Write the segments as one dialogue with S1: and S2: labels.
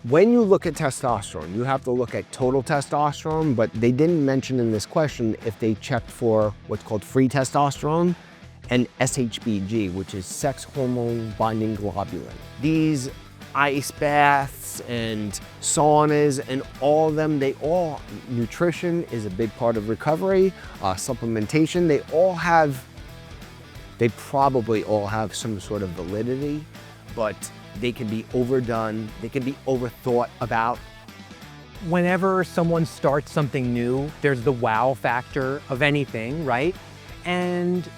S1: when you look at testosterone, you have to look at total testosterone, but they didn't mention in this question if they checked for what's called free testosterone and SHBG, which is sex hormone binding globulin. These ice baths and saunas and all of them, nutrition is a big part of recovery, supplementation, they probably all have some sort of validity, but they can be overdone, they can be overthought about.
S2: Whenever someone starts something new, there's the wow factor of anything, right? And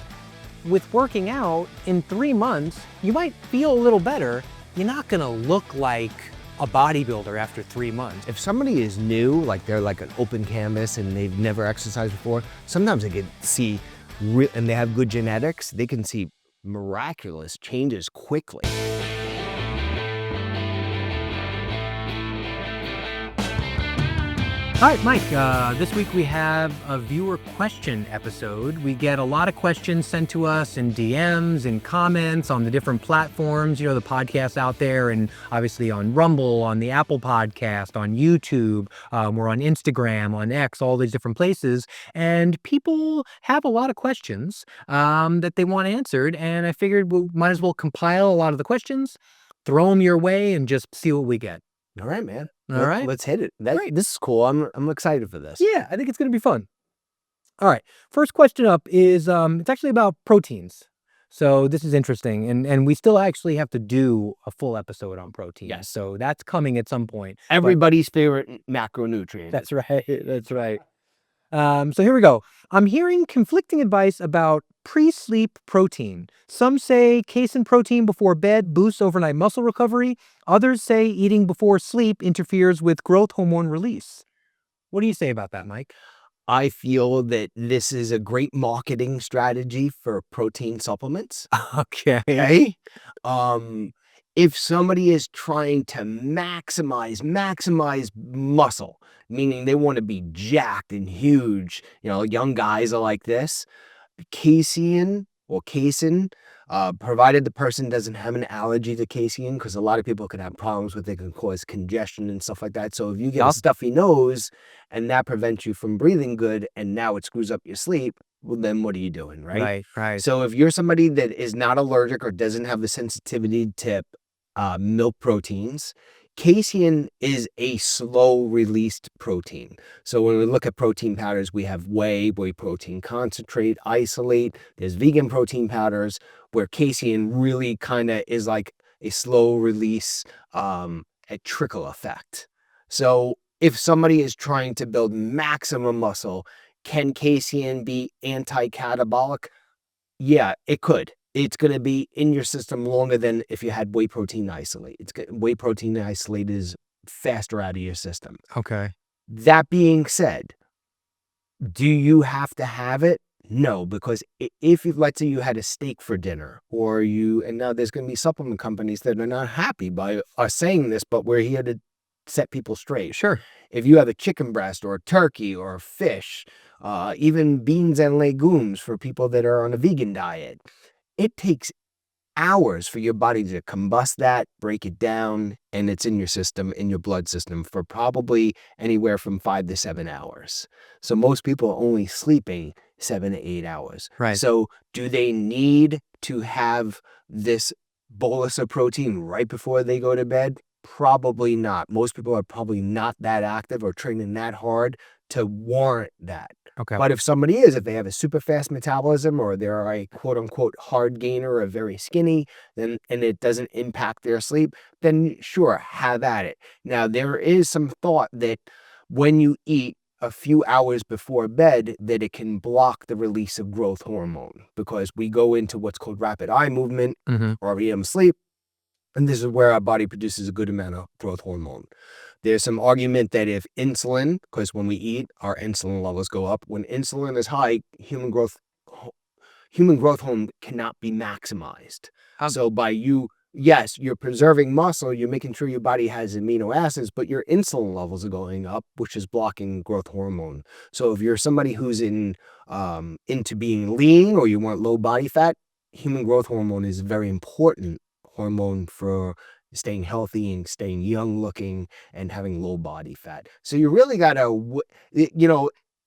S2: with working out, in 3 months, you might feel a little better. You're not gonna look like a bodybuilder after 3 months.
S1: If somebody is new, like they're like an open canvas and they've never exercised before, sometimes they can see, and they have good genetics, they can see miraculous changes quickly.
S2: All right, Mike, this week we have a viewer question episode. We get a lot of questions sent to us in DMs and comments on the different platforms, the podcasts out there, and obviously on Rumble, on the Apple Podcast, on YouTube, we're on Instagram, on X, all these different places. And people have a lot of questions that they want answered, and I figured we might as well compile a lot of the questions, throw them your way, and just see what we get.
S1: All right, man.
S2: All right.
S1: Let's hit it.
S2: Great.
S1: This is cool. I'm excited for this.
S2: Yeah, I think it's going to be fun. All right. First question up is, it's actually about proteins. So this is interesting. And we still actually have to do a full episode on protein.
S1: Yes.
S2: So that's coming at some point.
S1: Everybody's favorite macronutrient.
S2: That's right. That's right. So here we go. I'm hearing conflicting advice about pre-sleep protein. Some say casein protein before bed boosts overnight muscle recovery. Others say eating before sleep interferes with growth hormone release. What do you say about that, Mike?
S1: I feel that this is a great marketing strategy for protein supplements.
S2: Okay.
S1: If somebody is trying to maximize muscle, meaning they want to be jacked and huge, young guys are like this, casein, provided the person doesn't have an allergy to casein, because a lot of people can have problems with it, it can cause congestion and stuff like that. So if you get a stuffy nose and that prevents you from breathing good and now it screws up your sleep, well, then what are you doing, right?
S2: Right.
S1: So if you're somebody that is not allergic or doesn't have the sensitivity to milk proteins, casein is a slow-released protein. So when we look at protein powders, we have whey protein concentrate, isolate. There's vegan protein powders where casein really kind of is like a slow release, a trickle effect. So if somebody is trying to build maximum muscle, can casein be anti-catabolic? Yeah, it could. It's going to be in your system longer than if you had whey protein isolate. Whey protein isolate is faster out of your system.
S2: Okay.
S1: That being said, do you have to have it? No, because if let's say you had a steak for dinner, and now there's going to be supplement companies that are not happy by us saying this, but we're here to set people straight.
S2: Sure.
S1: If you have a chicken breast or a turkey or a fish, even beans and legumes for people that are on a vegan diet, it takes hours for your body to combust that, break it down, and it's in your system, in your blood system, for probably anywhere from 5 to 7 hours. So most people are only sleeping 7 to 8 hours.
S2: Right.
S1: So do they need to have this bolus of protein right before they go to bed? Probably not. Most people are probably not that active or training that hard to warrant that.
S2: Okay.
S1: But if somebody is, if they have a super fast metabolism or they're a quote unquote hard gainer or very skinny, and it doesn't impact their sleep, then sure, have at it. Now, there is some thought that when you eat a few hours before bed, that it can block the release of growth hormone, because we go into what's called rapid eye movement or REM sleep. And this is where our body produces a good amount of growth hormone. There's some argument that if insulin, because when we eat, our insulin levels go up. When insulin is high, human growth hormone cannot be maximized. So by yes, you're preserving muscle, you're making sure your body has amino acids, but your insulin levels are going up, which is blocking growth hormone. So if you're somebody who's into being lean or you want low body fat, human growth hormone is a very important hormone for staying healthy and staying young looking and having low body fat. So you really got to,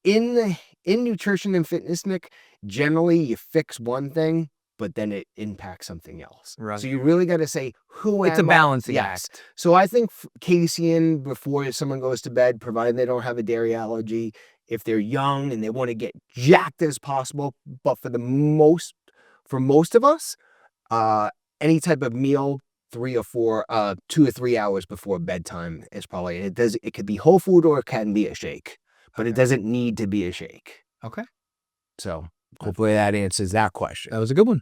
S1: in nutrition and fitness, Nick, generally you fix one thing, but then it impacts something else.
S2: Right.
S1: So you really got to say, who
S2: It's a
S1: am I?
S2: balancing
S1: Yes.
S2: act.
S1: So I think casein before someone goes to bed, provided they don't have a dairy allergy, if they're young and they want to get jacked as possible, but for most of us, any type of meal, 2 or 3 hours before bedtime is probably, it could be whole food or it can be a shake, but it doesn't need to be a shake.
S2: Okay.
S1: So hopefully that answers that question.
S2: That was a good one.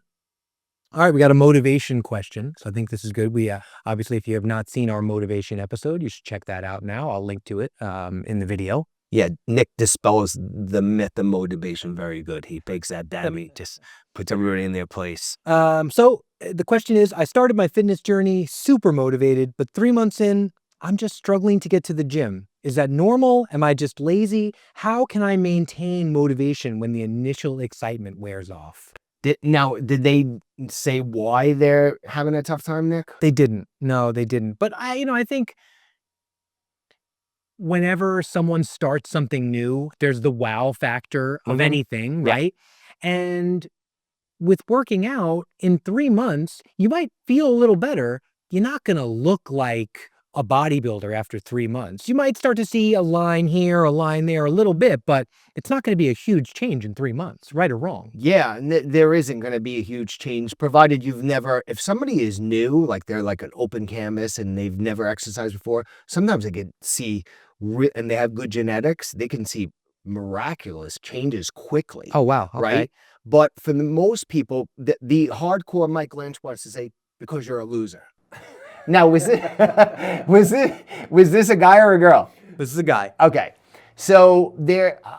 S2: All right, we got a motivation question. So I think this is good. We obviously, if you have not seen our motivation episode, you should check that out now. I'll link to it in the video.
S1: Yeah, Nick dispels the myth of motivation very good. He takes that down. He just puts everybody in their place.
S2: So the question is, I started my fitness journey super motivated, but 3 months in, I'm just struggling to get to the gym. Is that normal? Am I just lazy? How can I maintain motivation when the initial excitement wears off?
S1: Did they say why they're having a tough time, Nick?
S2: They didn't. No, they didn't. But I think whenever someone starts something new, there's the wow factor of anything, right? And with working out in 3 months, you might feel a little better. You're not going to look like a bodybuilder after 3 months. You might start to see a line here, a line there, a little bit, but it's not going to be a huge change in 3 months, right or wrong.
S1: Yeah, there isn't going to be a huge change, provided if somebody is new, like they're like an open canvas and they've never exercised before, sometimes they can see, and they have good genetics, they can see miraculous changes quickly.
S2: Oh, wow. Okay.
S1: Right? But for the most people, the hardcore Mike Lynch wants to say, because you're a loser. Now, was this a guy or a girl?
S2: This is a guy.
S1: Okay. So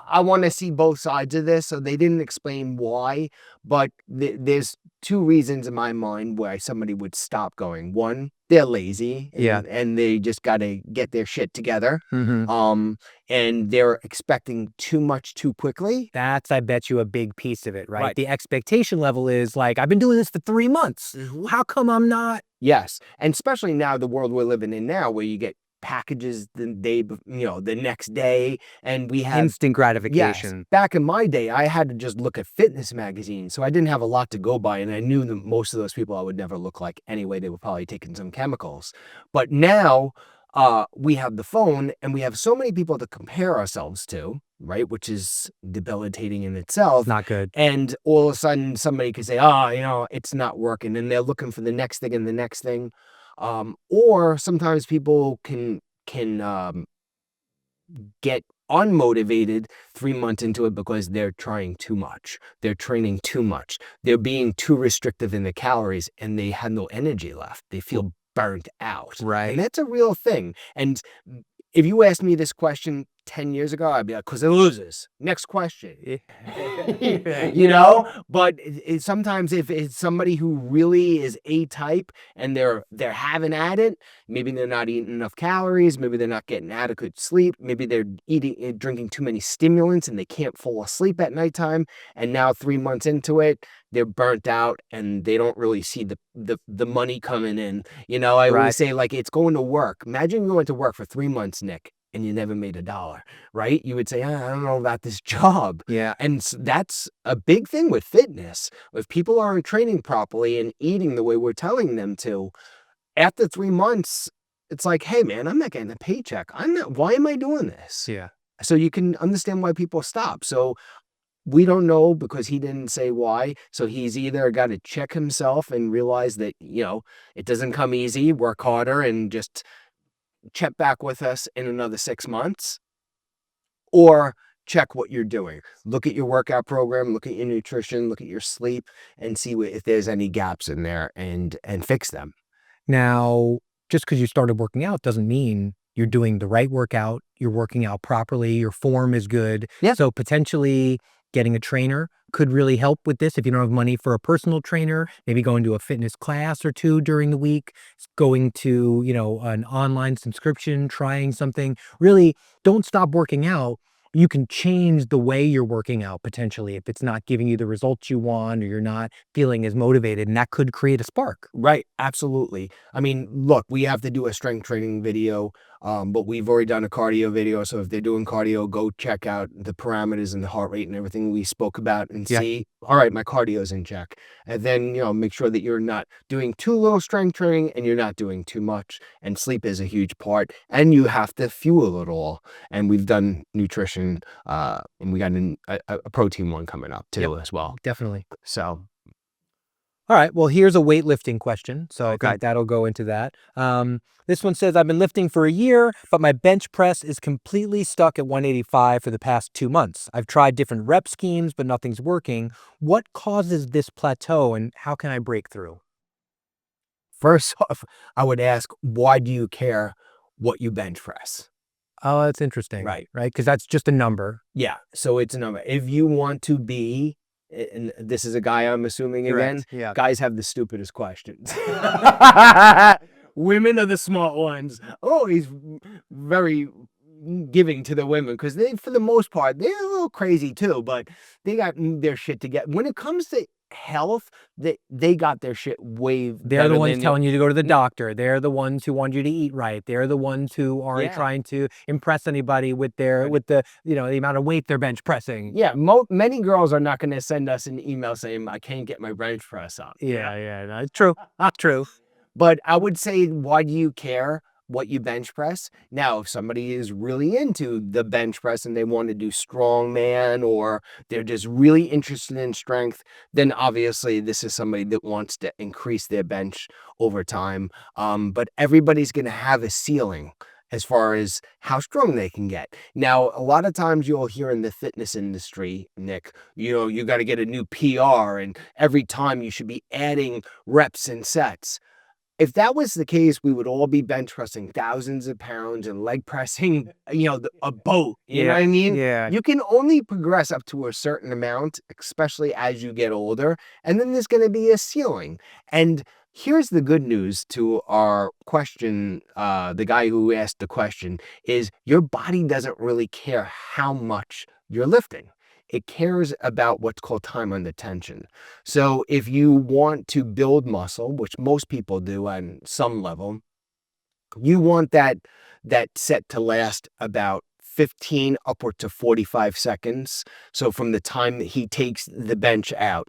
S1: I want to see both sides of this. So they didn't explain why, but there's 2 reasons in my mind why somebody would stop going. One, they're lazy, and they just got to get their shit together. And they're expecting too much too quickly.
S2: That's, I bet you, a big piece of it, right? The expectation level is like, I've been doing this for 3 months. How come I'm not?
S1: Yes, and especially now, the world we're living in now, where you get packages the next day, and we have
S2: instant gratification.
S1: Yes. Back in my day, I had to just look at fitness magazines, so I didn't have a lot to go by, and I knew that most of those people I would never look like anyway. They were probably taking some chemicals. But now we have the phone, and we have so many people to compare ourselves to, right? Which is debilitating in itself.
S2: Not good.
S1: And all of a sudden, somebody could say, it's not working, and they're looking for the next thing and the next thing. Or sometimes people can get unmotivated 3 months into it because they're trying too much. They're training too much. They're being too restrictive in the calories, and they have no energy left. They feel burnt out.
S2: Right.
S1: And that's a real thing. And if you asked me this question 10 years ago, I'd be like, because it loses. Next question. But sometimes if it's somebody who really is A-type and they're having at it, maybe they're not eating enough calories, maybe they're not getting adequate sleep, maybe they're drinking too many stimulants and they can't fall asleep at nighttime, and now 3 months into it, they're burnt out and they don't really see the money coming in. I always say, like, it's going to work. Imagine you went to work for 3 months, Nick, and you never made $1, right? You would say, I don't know about this job.
S2: Yeah.
S1: And that's a big thing with fitness. If people aren't training properly and eating the way we're telling them to, after 3 months, it's like, hey man, I'm not getting a paycheck. Why am I doing this?
S2: Yeah.
S1: So you can understand why people stop. So we don't know because he didn't say why. So he's either got to check himself and realize that, it doesn't come easy, work harder, and just check back with us in another 6 months, or check what you're doing. Look at your workout program, look at your nutrition, look at your sleep, and see if there's any gaps in there and fix them.
S2: Now, just because you started working out doesn't mean you're doing the right workout, you're working out properly, your form is good.
S1: Yeah.
S2: So potentially getting a trainer could really help with this. If you don't have money for a personal trainer, maybe going to a fitness class or 2 during the week, going to, an online subscription, trying something. Really, don't stop working out. you can change the way you're working out potentially if it's not giving you the results you want or you're not feeling as motivated, and that could create a spark.
S1: Right, absolutely. I mean, look, we have to do a strength training video, but we've already done a cardio video. So if they're doing cardio, go check out the parameters and the heart rate and everything we spoke about and
S2: Yeah.
S1: see, all right, my cardio's in check. And then, make sure that you're not doing too little strength training and you're not doing too much. And sleep is a huge part. And you have to fuel it all. And we've done nutrition, and we got a protein one coming up too as well.
S2: Definitely.
S1: So.
S2: All right. Well, here's a weightlifting question. So I
S1: Okay.
S2: think that'll go into that. This one says, I've been lifting for a year, but my bench press is completely stuck at 185 for the past 2 months. I've tried different rep schemes, but nothing's working. What causes this plateau and how can I break through?
S1: First off, I would ask, why do you care what you bench press?
S2: Oh, that's interesting.
S1: Right.
S2: Right. Because that's just a number.
S1: Yeah. So it's a number. If you want to be, and this is a guy I'm assuming again,
S2: Yeah.
S1: guys have the stupidest questions. Women are the smart ones. Oh, he's very giving to the women because they, for the most part, they're a little crazy too, but they got their shit together. When it comes to health, they got their shit way
S2: They're
S1: better
S2: the ones
S1: than
S2: telling you to go to the doctor. They're the ones who want you to eat right. They're the ones who aren't
S1: Yeah.
S2: trying to impress anybody with
S1: Right.
S2: with the amount of weight they're bench pressing.
S1: Yeah, many girls are not going to send us an email saying I can't get my bench press up.
S2: Yeah, no, it's true. True.
S1: But I would say, why do you care what you bench press? Now, if somebody is really into the bench press and they want to do strongman or they're just really interested in strength, then obviously this is somebody that wants to increase their bench over time. But everybody's going to have a ceiling as far as how strong they can get. Now, a lot of times you'll hear in the fitness industry, Nick, you got to get a new PR and every time you should be adding reps and sets. If that was the case, we would all be bench pressing thousands of pounds and leg pressing, a boat. You know what I mean?
S2: Yeah.
S1: You can only progress up to a certain amount, especially as you get older. And then there's going to be a ceiling. And here's the good news to our question. The guy who asked the question is your body doesn't really care how much you're lifting. It cares about what's called time under tension. So if you want to build muscle, which most people do on some level, you want that set to last about 15 upward to 45 seconds. So from the time that he takes the bench out,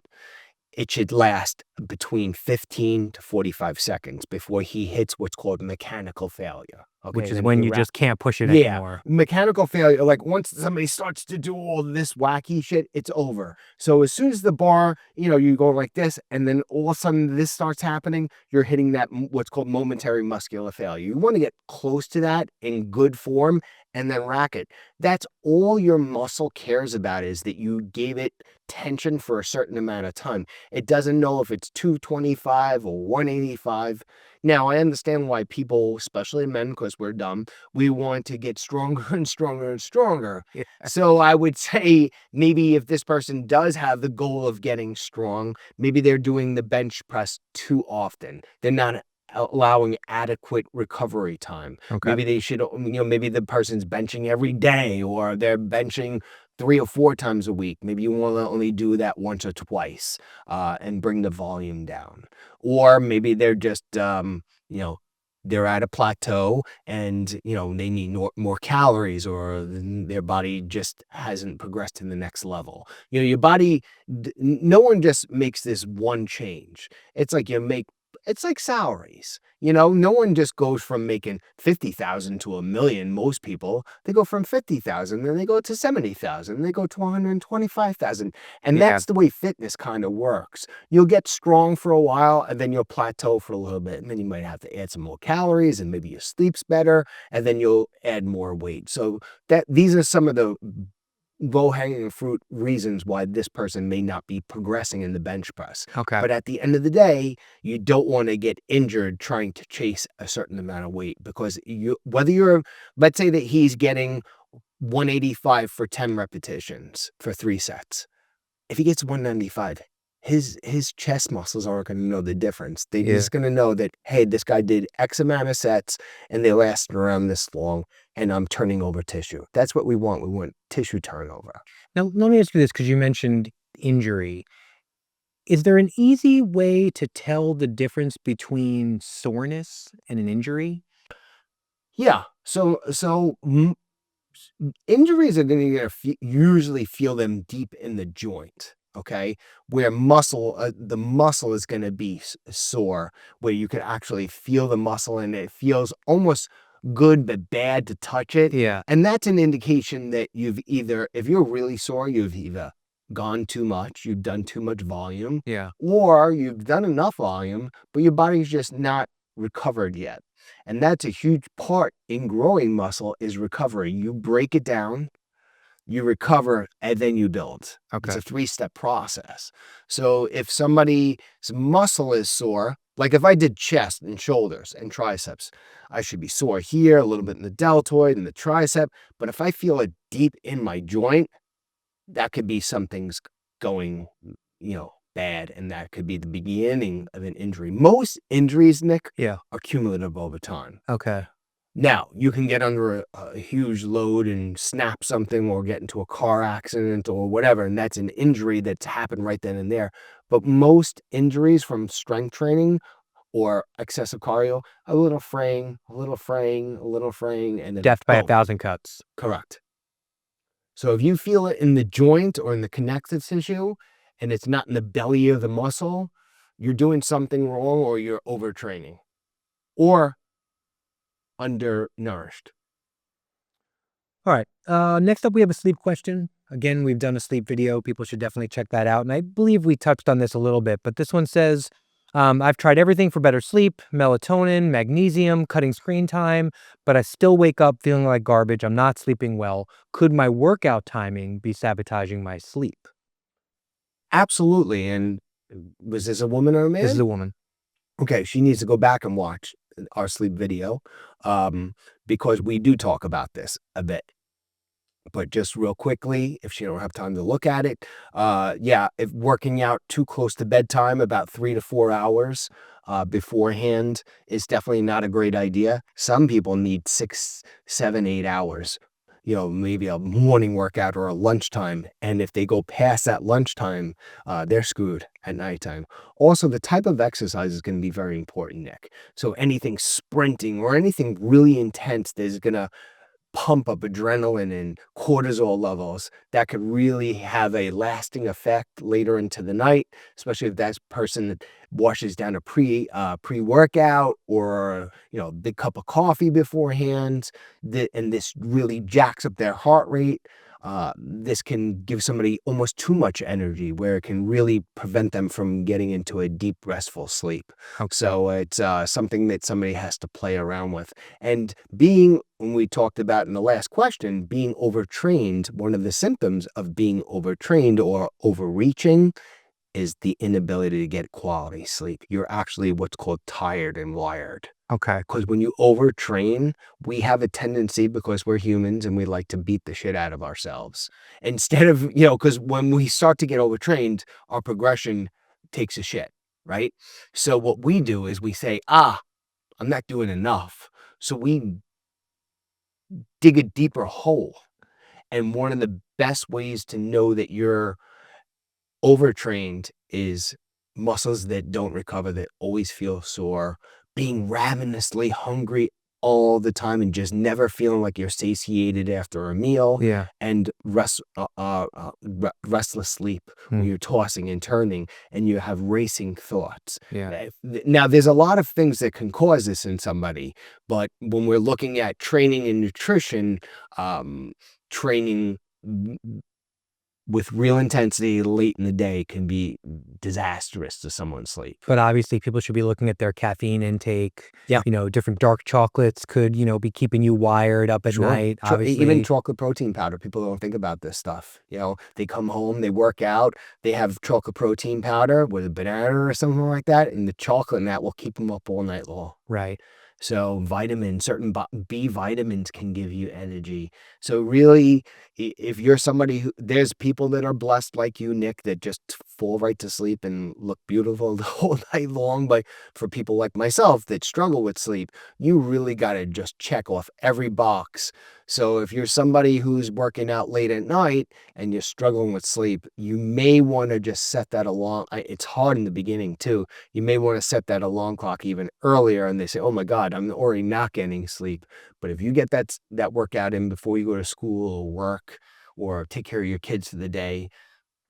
S1: it should last between 15 to 45 seconds before he hits what's called mechanical failure. Okay,
S2: Which is
S1: then
S2: when
S1: he
S2: you just can't push it
S1: Yeah,
S2: anymore.
S1: mechanical failure, like once somebody starts to do all this wacky shit, it's over. So as soon as the bar, you go like this, and then all of a sudden this starts happening, you're hitting that what's called momentary muscular failure. You want to get close to that in good form and then rack it. That's all your muscle cares about is that you gave it tension for a certain amount of time. It doesn't know if it's 225 or 185. Now, I understand why people, especially men, because we're dumb, we want to get stronger and stronger and stronger.
S2: Yeah.
S1: So I would say maybe if this person does have the goal of getting strong, maybe they're doing the bench press too often. They're not allowing adequate recovery time.
S2: Okay.
S1: Maybe they should, maybe the person's benching every day or they're benching 3 or 4 times a week. Maybe you want to only do that once or twice and bring the volume down. Or maybe they're just, they're at a plateau and, they need more calories or their body just hasn't progressed to the next level. Your body, no one just makes this one change. It's like it's like salaries. No one just goes from making 50,000 to 1,000,000. Most people, they go from 50,000, then they go to 70,000, then they go to 125,000. And
S2: Yeah.
S1: that's the way fitness kind of works. You'll get strong for a while and then you'll plateau for a little bit. And then you might have to add some more calories and maybe your sleep's better. And then you'll add more weight. So these are some of the low-hanging fruit reasons why this person may not be progressing in the bench press.
S2: Okay.
S1: But at the end of the day, you don't want to get injured trying to chase a certain amount of weight because let's say that he's getting 185 for 10 repetitions for 3 sets. If he gets 195, his chest muscles aren't going to know the difference. They're just going to know that, hey, this guy did X amount of sets and they lasted around this long and I'm turning over tissue. That's what we want. We want tissue turnover.
S2: Now, let me ask you this, because you mentioned injury. Is there an easy way to tell the difference between soreness and an injury?
S1: Yeah. Injuries are going to usually feel them deep in the joint. Okay, where the muscle is going to be sore, where you can actually feel the muscle and it feels almost good but bad to touch it.
S2: Yeah.
S1: And that's an indication that if you're really sore, you've either gone too much, you've done too much volume,
S2: Yeah.
S1: or you've done enough volume, but your body's just not recovered yet. And that's a huge part in growing muscle is recovery. You break it down, you recover, and then you build.
S2: Okay.
S1: It's a 3-step process. So if somebody's muscle is sore, like if I did chest and shoulders and triceps, I should be sore here, a little bit in the deltoid and the tricep. But if I feel it deep in my joint, that could be something's going, bad, and that could be the beginning of an injury. Most injuries, Nick,
S2: Yeah.
S1: are cumulative over time.
S2: Okay.
S1: Now, you can get under a huge load and snap something or get into a car accident or whatever, and that's an injury that's happened right then and there. But most injuries from strength training or excessive cardio, a little fraying, a little fraying, a little fraying, and then
S2: Death by
S1: boom.
S2: 1,000 cuts.
S1: Correct. So if you feel it in the joint or in the connective tissue and it's not in the belly of the muscle, you're doing something wrong or you're overtraining or undernourished.
S2: All right. Next up, we have a sleep question. Again, we've done a sleep video. People should definitely check that out. And I believe we touched on this a little bit, but this one says, I've tried everything for better sleep, melatonin, magnesium, cutting screen time, but I still wake up feeling like garbage. I'm not sleeping well. Could my workout timing be sabotaging my sleep?
S1: Absolutely. And was this a woman or a man?
S2: This is a woman.
S1: Okay, she needs to go back and watch our sleep video because we do talk about this a bit. But just real quickly, if she don't have time to look at it, if working out too close to bedtime, about 3 to 4 hours beforehand is definitely not a great idea. Some people need 6, 7, 8 hours, maybe a morning workout or a lunchtime. And if they go past that lunchtime, they're screwed at nighttime. Also, the type of exercise is going to be very important, Nick. So anything sprinting or anything really intense that is going to pump up adrenaline and cortisol levels that could really have a lasting effect later into the night, especially if that person washes down a pre-workout or a big cup of coffee beforehand, and this really jacks up their heart rate. This can give somebody almost too much energy where it can really prevent them from getting into a deep, restful sleep.
S2: Okay.
S1: So it's something that somebody has to play around with. And when we talked about in the last question, being overtrained, one of the symptoms of being overtrained or overreaching is the inability to get quality sleep. You're actually what's called tired and wired.
S2: Okay.
S1: Because when you overtrain, we have a tendency, because we're humans and we like to beat the shit out of ourselves. Instead of, because when we start to get overtrained, our progression takes a shit, right? So what we do is we say, I'm not doing enough. So we dig a deeper hole. And one of the best ways to know that you're overtrained is muscles that don't recover, that always feel sore, being ravenously hungry all the time and just never feeling like you're satiated after a meal.
S2: Yeah.
S1: And restless sleep when you're tossing and turning and you have racing thoughts.
S2: Yeah.
S1: Now, there's a lot of things that can cause this in somebody, but when we're looking at training and nutrition, training with real intensity late in the day can be disastrous to someone's sleep.
S2: But obviously people should be looking at their caffeine intake.
S1: Yeah.
S2: Different dark chocolates could, be keeping you wired up at night. Obviously.
S1: Even chocolate protein powder. People don't think about this stuff. They come home, they work out, they have chocolate protein powder with a banana or something like that, and the chocolate in that will keep them up all night long.
S2: Right.
S1: So certain B vitamins can give you energy. So really, if you're somebody there's people that are blessed like you, Nick, that just fall right to sleep and look beautiful the whole night long. But for people like myself that struggle with sleep, you really got to just check off every box. So if you're somebody who's working out late at night and you're struggling with sleep, you may want to just set that alarm. It's hard in the beginning too. You may want to set that alarm clock even earlier, and they say, oh my God, I'm already not getting sleep. But if you get that workout in before you go to school or work or take care of your kids for the day,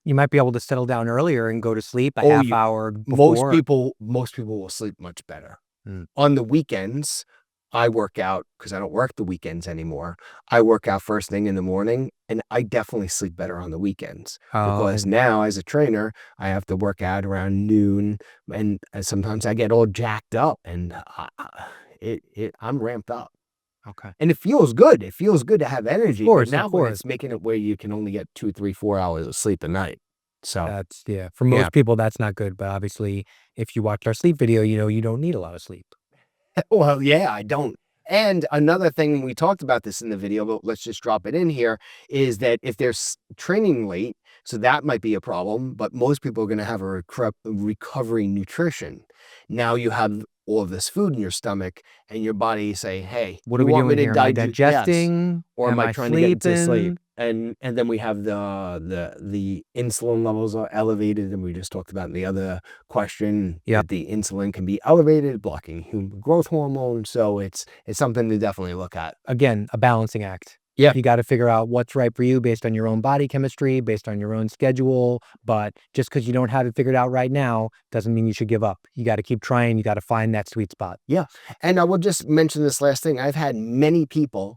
S2: You might be able to settle down earlier and go to sleep a
S1: oh,
S2: half
S1: you
S2: hour before.
S1: most people will sleep much better.
S2: Mm.
S1: On the weekends, I work out because I don't work the weekends anymore. I work out first thing in the morning, and I definitely sleep better on the weekends because
S2: Oh,
S1: now as a trainer, I have to work out around noon, and sometimes I get all jacked up, and I'm ramped up.
S2: okay.
S1: And it feels good. It feels good to have
S2: Of
S1: energy, but
S2: course, of
S1: now when
S2: course.
S1: it's making it where you can only get 2, 3, 4 hours of sleep a night. So,
S2: That's, yeah. For
S1: yeah.
S2: most people, that's not good. But obviously, if you watch our sleep video, you know you don't need a lot of sleep.
S1: Well, yeah, I don't. And another thing, we talked about this in the video, but let's just drop it in here, is that if they're training late, so that might be a problem, but most people are going to have a recovery nutrition. Now you have all of this food in your stomach and your body say, hey,
S2: What are
S1: you
S2: we
S1: want me
S2: doing
S1: to
S2: here? Am I
S1: digest? Yes.
S2: digesting?
S1: Or am
S2: Am
S1: I
S2: I
S1: trying to get into sleep?
S2: sleeping?
S1: And then we have the insulin levels are elevated, and we just talked about in the other question
S2: Yep.
S1: that the insulin can be elevated, blocking human growth hormone. So it's something to definitely look at.
S2: Again, a balancing act.
S1: Yeah.
S2: You got to figure out what's right for you based on your own body chemistry, based on your own schedule. But just because you don't have it figured out right now doesn't mean you should give up. You got to keep trying. You got to find that sweet spot.
S1: Yeah. And I will just mention this last thing. I've had many people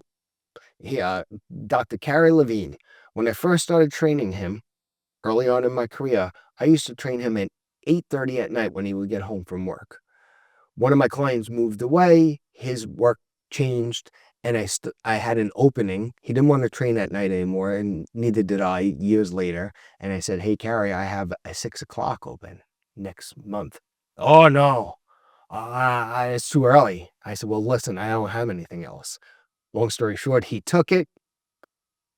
S1: here, Dr. Carrie Levine, when I first started training him early on in my career, I used to train him at 8:30 at night when he would get home from work. One of my clients moved away, his work changed, and I had an opening. He didn't want to train at night anymore, and neither did I years later. And I said, hey, Carrie, I have a 6 o'clock open next month. Oh, no, it's too early. I said, well, listen, I don't have anything else. Long story short, he took it.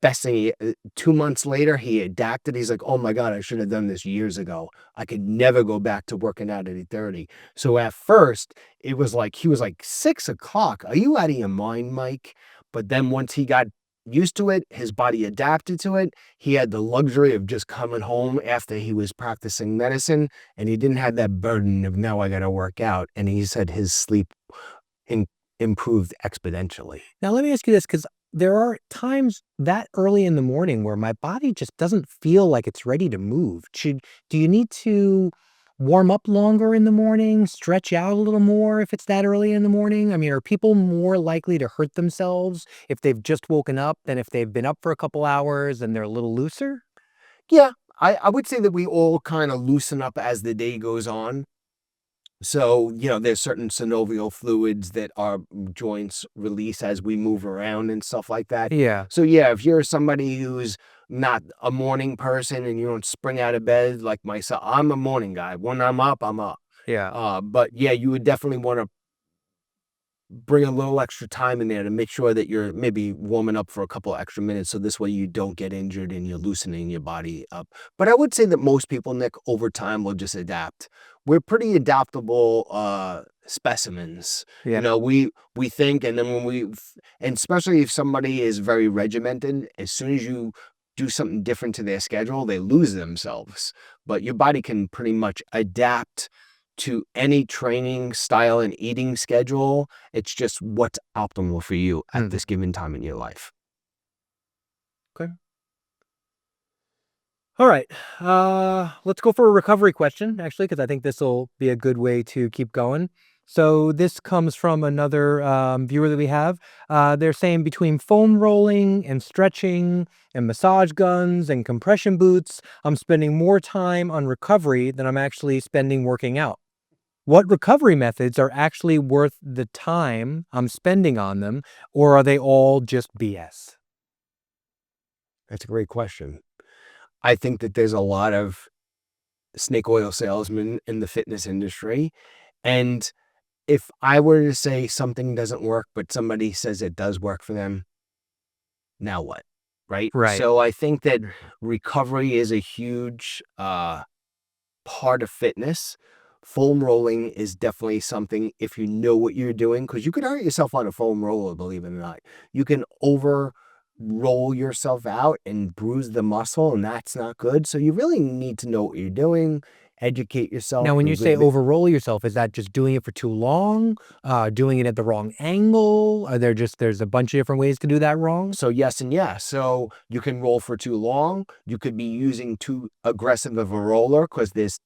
S1: Best thing, 2 months later, he adapted. He's like, "Oh my God, I should have done this years ago. I could never go back to working out at 8:30." So at first, it was like he was like, 6 o'clock? Are you out of your mind, Mike?" But then once he got used to it, his body adapted to it. He had the luxury of just coming home after he was practicing medicine, and he didn't have that burden of, "Now I gotta work out." And he said his sleep in improved exponentially.
S2: Now, let me ask you this, because there are times that early in the morning where my body just doesn't feel like it's ready to move. Do you need to warm up longer in the morning, stretch out a little more if it's that early in the morning? I mean, are people more likely to hurt themselves if they've just woken up than if they've been up for a couple hours and they're a little looser?
S1: Yeah, I would say that we all kinda loosen up as the day goes on. So, there's certain synovial fluids that our joints release as we move around and stuff like that.
S2: Yeah,
S1: So, yeah, if you're somebody who's not a morning person and you don't spring out of bed like myself, I'm a morning guy. When I'm up, I'm up.
S2: yeah.
S1: But yeah, you would definitely wanna bring a little extra time in there to make sure that you're maybe warming up for a couple extra minutes so this way you don't get injured and you're loosening your body up. But I would say that most people, Nick, over time will just adapt. We're pretty adaptable specimens.
S2: Yeah.
S1: We think, and then and especially if somebody is very regimented, as soon as you do something different to their schedule, they lose themselves. But your body can pretty much adapt to any training style and eating schedule. It's just what's optimal for you at
S2: Hmm.
S1: this given time in your life.
S2: Okay. All right. Let's go for a recovery question, actually, because I think this will be a good way to keep going. So this comes from another viewer that we have. They're saying between foam rolling and stretching and massage guns and compression boots, I'm spending more time on recovery than I'm actually spending working out. What recovery methods are actually worth the time I'm spending on them, or are they all just BS?
S1: That's a great question. I think that there's a lot of snake oil salesmen in the fitness industry. And if I were to say something doesn't work, but somebody says it does work for them, now what? Right?
S2: Right.
S1: So I think that recovery is a huge part of fitness. Foam rolling is definitely something, if you know what you're doing, because you could hurt yourself on a foam roller, believe it or not. You can over roll yourself out and bruise the muscle, and that's not good. So you really need to know what you're doing, educate yourself.
S2: Now, when you say overroll yourself, is that just doing it for too long? Doing it at the wrong angle? There's a bunch of different ways to do that wrong?
S1: So yes and yes. So you can roll for too long. You could be using too aggressive of a roller, because there's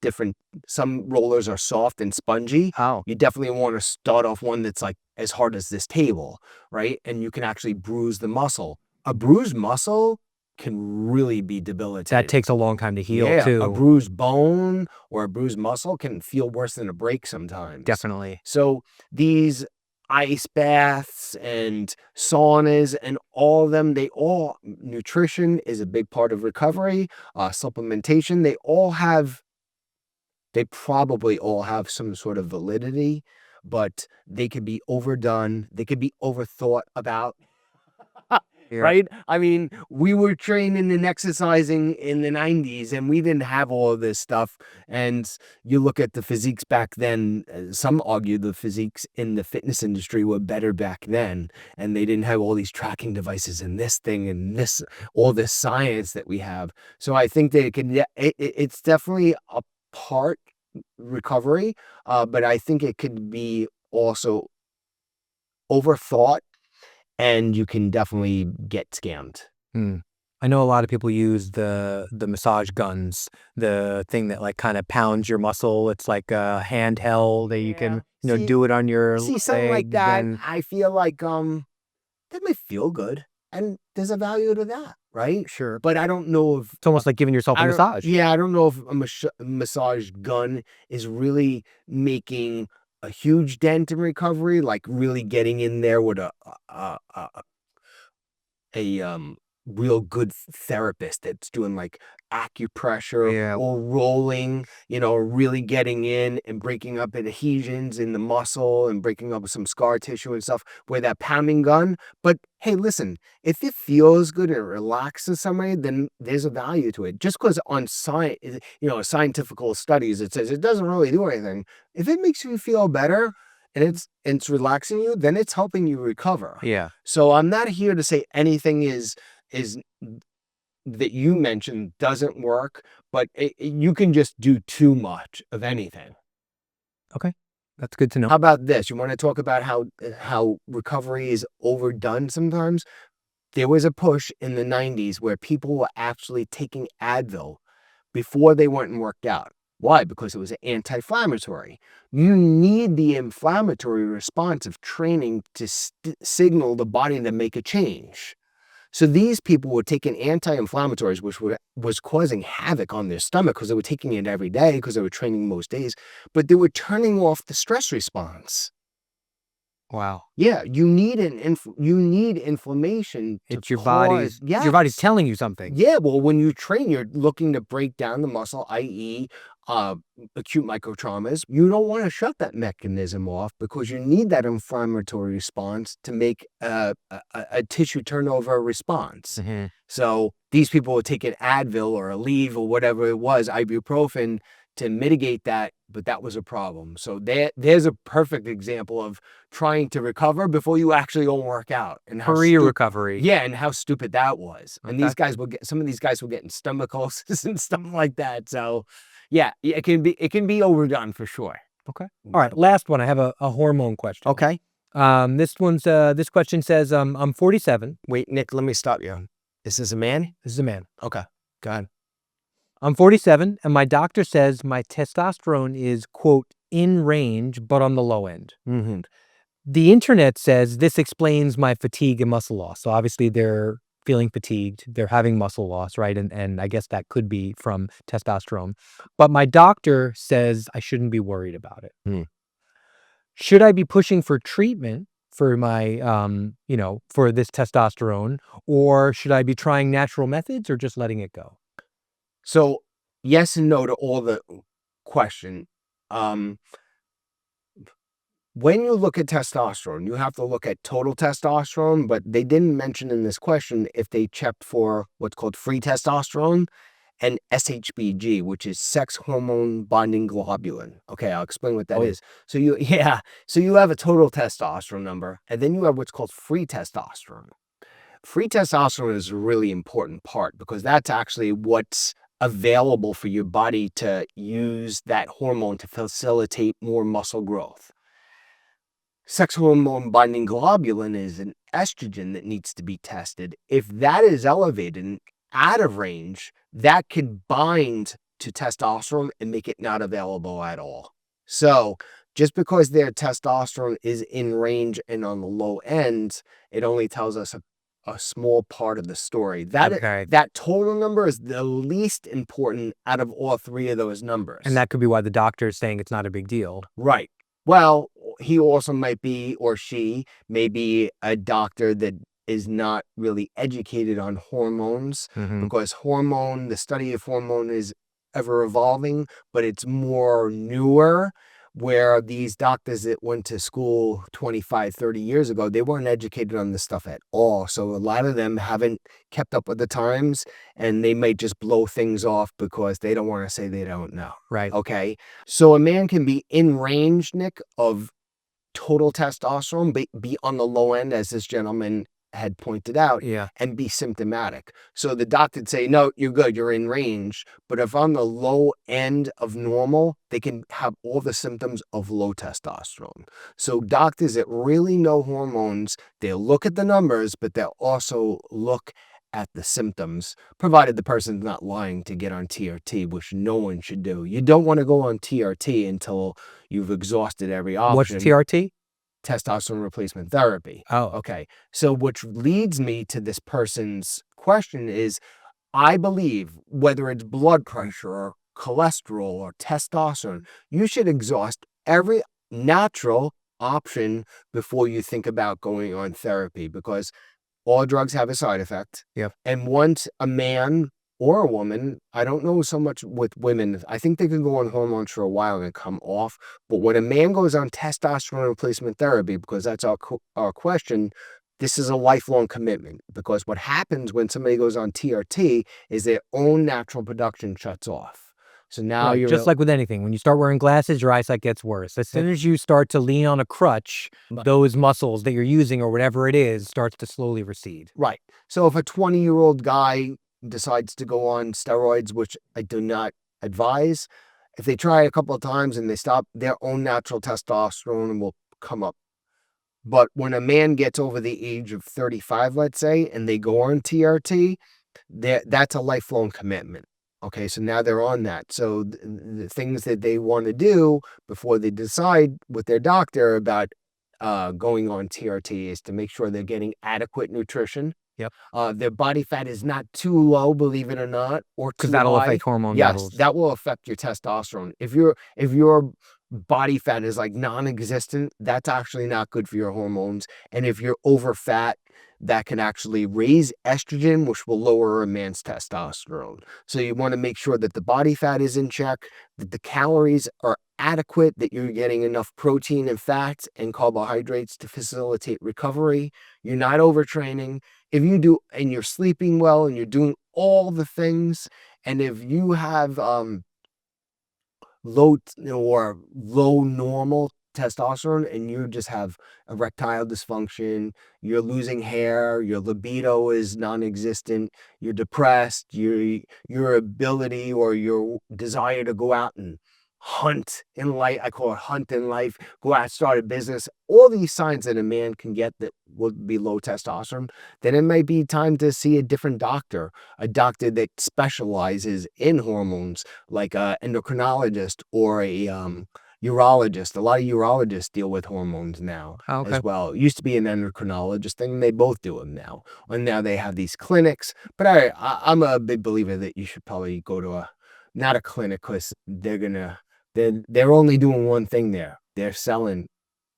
S1: some rollers are soft and spongy.
S2: Oh.
S1: You definitely want to start off one that's like as hard as this table, right? And you can actually bruise the muscle. A bruised muscle can really be debilitating.
S2: That takes a long time to heal,
S1: Yeah,
S2: too.
S1: a bruised bone or a bruised muscle can feel worse than a break sometimes.
S2: Definitely.
S1: So these ice baths and saunas and all of them, nutrition is a big part of recovery, supplementation, they probably all have some sort of validity, but they could be overdone. They could be overthought about.
S2: Yeah.
S1: Right? I mean, we were training and exercising in the 90s, and we didn't have all of this stuff. And you look at the physiques back then, some argue the physiques in the fitness industry were better back then, and they didn't have all these tracking devices and this thing and all this science that we have. So I think that it's definitely a part recovery, but I think it could be also overthought, and you can definitely get scammed.
S2: I know a lot of people use the massage guns, the thing that like kind of pounds your muscle. It's like a handheld that you can do it on your
S1: something like
S2: leg,
S1: that.
S2: and
S1: I feel like that may feel good, and there's a value to that, right?
S2: sure.
S1: But I don't know if
S2: It's almost like giving yourself a massage.
S1: Yeah, I don't know if a massage gun is really making a huge dent in recovery, like really getting in there with a real good therapist that's doing like acupressure or rolling, really getting in and breaking up adhesions in the muscle and breaking up some scar tissue and stuff with that pounding gun. But hey, listen, if it feels good and it relaxes somebody, then there's a value to it. Just because on scientific studies, it says it doesn't really do anything. If it makes you feel better, and it's relaxing you, then it's helping you recover.
S2: Yeah.
S1: So I'm not here to say anything is that you mentioned doesn't work, but you can just do too much of anything.
S2: Okay, that's good to know.
S1: How about this? You want to talk about how recovery is overdone sometimes? There was a push in the 90s where people were actually taking Advil before they went and worked out. Why? Because it was anti-inflammatory. You need the inflammatory response of training to signal the body to make a change. So these people were taking anti-inflammatories, which was causing havoc on their stomach because they were taking it every day because they were training most days, but they were turning off the stress response.
S2: Wow.
S1: Yeah, you need inflammation.
S2: It's your body's telling you something.
S1: Yeah, well, when you train, you're looking to break down the muscle, i.e., acute microtraumas. You don't want to shut that mechanism off because you need that inflammatory response to make a tissue turnover response.
S2: Mm-hmm.
S1: So these people were taking Advil or Aleve or whatever it was, ibuprofen, to mitigate that, but that was a problem. So there's a perfect example of trying to recover before you actually go and work out, and how
S2: recovery.
S1: Yeah, and how stupid that was.
S2: Okay.
S1: And some of these guys were getting stomach ulcers and stuff like that. So yeah, it can be overdone for sure.
S2: Okay. All right. Last one. I have a hormone question.
S1: Okay.
S2: This question says, I'm 47.
S1: Wait, Nick, let me stop you. This is a man?
S2: This is a man.
S1: Okay. Go ahead.
S2: I'm 47, and my doctor says my testosterone is, quote, in range, but on the low end.
S1: Mm-hmm.
S2: The internet says this explains my fatigue and muscle loss. So obviously they're feeling fatigued. They're having muscle loss, right? And I guess that could be from testosterone. But my doctor says I shouldn't be worried about it.
S1: Hmm.
S2: Should I be pushing for treatment for my, for this testosterone, or should I be trying natural methods or just letting it go?
S1: So yes and no to all the question. When you look at testosterone, you have to look at total testosterone, but they didn't mention in this question if they checked for what's called free testosterone. and SHBG, which is sex hormone binding globulin. Okay, I'll explain what that is. So you have a total testosterone number, and then you have what's called free testosterone. Free testosterone is a really important part because that's actually what's available for your body to use that hormone to facilitate more muscle growth. Sex hormone binding globulin is an estrogen that needs to be tested. If that is elevated and out of range, that can bind to testosterone and make it not available at all. So just because their testosterone is in range and on the low end, it only tells us a small part of the story. That total number is the least important out of all three of those numbers.
S2: And that could be why the doctor is saying it's not a big deal.
S1: Right. Well, he also might be, or she may be, a doctor that is not really educated on hormones, because the study of hormone is ever evolving, but it's more newer, where these doctors that went to school 25, 30 years ago, they weren't educated on this stuff at all. So a lot of them haven't kept up with the times, and they might just blow things off because they don't want to say they don't know.
S2: Right.
S1: Okay. So a man can be in range, Nick, of total testosterone, be on the low end, as this gentleman had pointed out, and be symptomatic. So the doctor would say, no, you're good, you're in range. But if on the low end of normal, they can have all the symptoms of low testosterone. So doctors that really know hormones, they'll look at the numbers, but they'll also look at the symptoms, provided the person's not lying to get on TRT, which no one should do. You don't want to go on TRT until you've exhausted every option.
S2: What's TRT?
S1: Testosterone replacement therapy.
S2: Oh,
S1: okay. So which leads me to this person's question is, I believe whether it's blood pressure or cholesterol or testosterone, you should exhaust every natural option before you think about going on therapy, because all drugs have a side effect.
S2: Yep.
S1: And once a man or a woman, I don't know so much with women, I think they can go on hormones for a while and come off. But when a man goes on testosterone replacement therapy, because that's our question, this is a lifelong commitment. Because what happens when somebody goes on TRT is their own natural production shuts off. So now you're
S2: just like with anything, when you start wearing glasses, your eyesight gets worse. As soon as you start to lean on a crutch, those muscles that you're using or whatever it is starts to slowly recede.
S1: Right. So if a 20-year-old guy decides to go on steroids, which I do not advise, if they try a couple of times and they stop, their own natural testosterone will come up. But when a man gets over the age of 35, let's say, and they go on TRT, that's a lifelong commitment. Okay, so now they're on that. So the things that they want to do before they decide with their doctor about going on TRT is to make sure they're getting adequate nutrition.
S2: Yep.
S1: Their body fat is not too low, believe it or not, or
S2: because that'll affect hormone levels.
S1: Yes, that will affect your testosterone. If your body fat is like non-existent, that's actually not good for your hormones. And if you're over fat, that can actually raise estrogen, which will lower a man's testosterone. So you want to make sure that the body fat is in check, that the calories are adequate, that you're getting enough protein and fats and carbohydrates to facilitate recovery. You're not overtraining. If you do, and you're sleeping well, and you're doing all the things, and if you have low normal testosterone, and you just have erectile dysfunction, you're losing hair, your libido is non-existent, you're depressed, your ability or your desire to go out and hunt in life, I call it hunt in life, go out and start a business, all these signs that a man can get that would be low testosterone, then it might be time to see a different doctor, a doctor that specializes in hormones, like an endocrinologist or a urologist. A lot of urologists deal with hormones now as well. It used to be an endocrinologist thing. They both do them now. And now they have these clinics. But I'm a big believer that you should probably go to not a clinic, because they're only doing one thing there. They're selling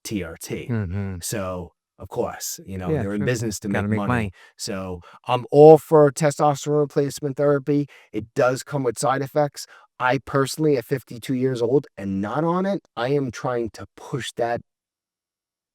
S1: TRT. So of course, they're in business to make money. So I'm all for testosterone replacement therapy. It does come with side effects. I personally, at 52 years old and not on it, I am trying to push that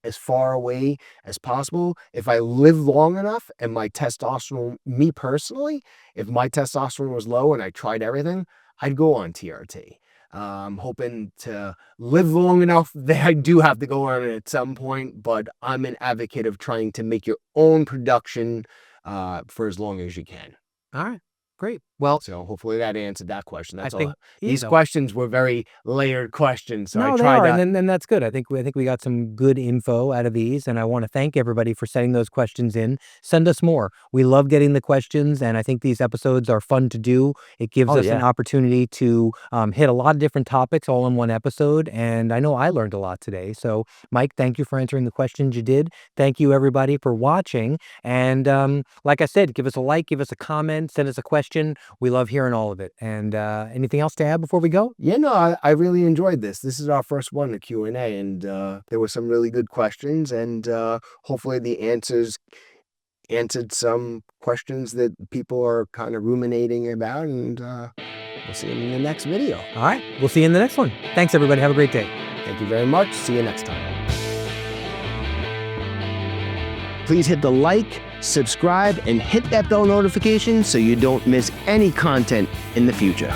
S1: as far away as possible. If I live long enough and my testosterone, me personally, if my testosterone was low and I tried everything, I'd go on TRT. I'm hoping to live long enough that I do have to go on it at some point, but I'm an advocate of trying to make your own production for as long as you can.
S2: All right. Great. Well,
S1: So hopefully that answered that question. That's
S2: I
S1: all.
S2: think
S1: These questions were very layered questions, so I
S2: no, they
S1: tried
S2: are,
S1: to.
S2: and then that's good. I think we got some good info out of these, and I want to thank everybody for sending those questions in. Send us more. We love getting the questions, and I think these episodes are fun to do. It gives
S1: Oh
S2: us an
S1: yeah.
S2: opportunity to hit a lot of different topics all in one episode, and I know I learned a lot today. So, Mike, thank you for answering the questions you did. Thank you, everybody, for watching. And like I said, give us a like, give us a comment, send us a question. We love hearing all of it. And anything else to add before we go?
S1: Yeah, no, I really enjoyed this. This is our first one, the Q&A, and there were some really good questions, and hopefully the answers answered some questions that people are kind of ruminating about, and we'll see them in the next video.
S2: All right. We'll see you in the next one. Thanks, everybody. Have a great day.
S1: Thank you very much. See you next time. Please hit the like, subscribe, and hit that bell notification so you don't miss any content in the future.